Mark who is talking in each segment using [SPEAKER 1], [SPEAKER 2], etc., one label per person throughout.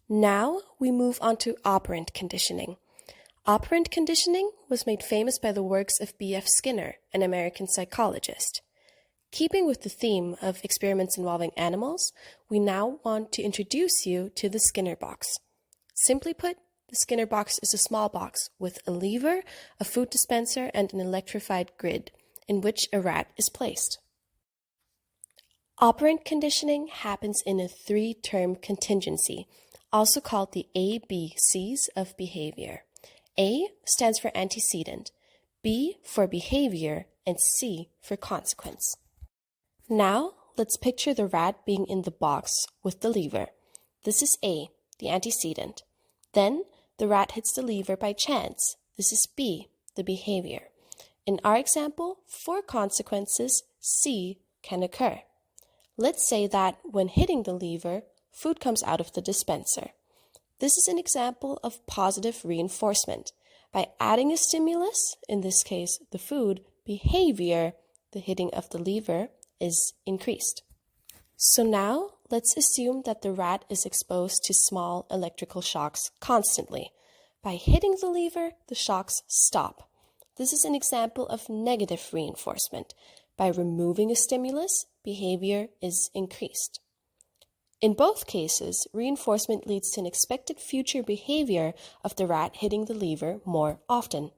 [SPEAKER 1] Now we move on to operant conditioning. Operant conditioning was made famous by the works of B.F. Skinner, an American psychologist. Keeping with the theme of experiments involving animals, we now want to introduce you to the Skinner box. Simply put, the Skinner box is a small box with a lever, a food dispenser, and an electrified grid in which a rat is placed. Operant conditioning happens in a three-term contingency, also called the ABCs of behavior. A stands for antecedent, B for behavior, and C for consequence. Now, let's picture the rat being in the box with the lever. This is A, the antecedent. Then, the rat hits the lever by chance. This is B, the behavior. In our example, 4 consequences, C, can occur. Let's say that when hitting the lever, food comes out of the dispenser. This is an example of positive reinforcement. By adding a stimulus, in this case the food, behavior, the hitting of the lever, is increased. So now, let's assume that the rat is exposed to small electrical shocks constantly. By hitting the lever, the shocks stop. This is an example of negative reinforcement. By removing a stimulus, behavior is increased. In both cases, reinforcement leads to an expected future behavior of the rat hitting the lever more often.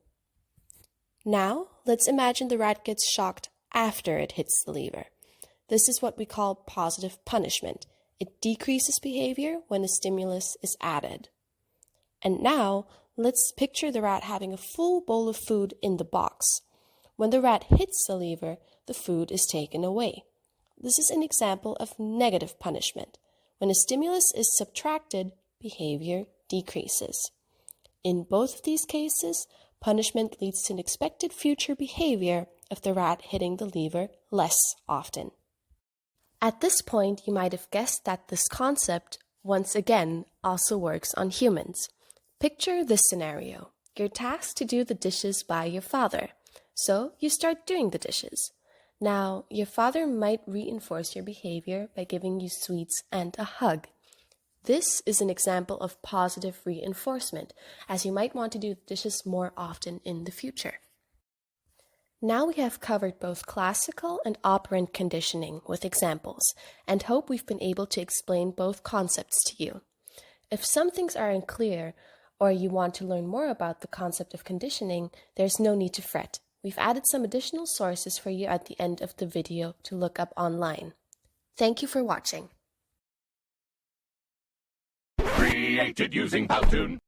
[SPEAKER 1] Now, let's imagine the rat gets shocked after it hits the lever. This is what we call positive punishment. It decreases behavior when a stimulus is added. And now, let's picture the rat having a full bowl of food in the box. When the rat hits the lever, the food is taken away. This is an example of negative punishment. When a stimulus is subtracted, behavior decreases. In both of these cases, punishment leads to an expected future behavior of the rat hitting the lever less often. At this point, you might have guessed that this concept, once again, also works on humans. Picture this scenario. You're tasked to do the dishes by your father, so you start doing the dishes. Now, your father might reinforce your behavior by giving you sweets and a hug. This is an example of positive reinforcement, as you might want to do the dishes more often in the future. Now we have covered both classical and operant conditioning with examples, and hope we've been able to explain both concepts to you. If some things are unclear, or you want to learn more about the concept of conditioning, there's no need to fret. We've added some additional sources for you at the end of the video to look up online. Thank you for watching.
[SPEAKER 2] Created using Powtoon.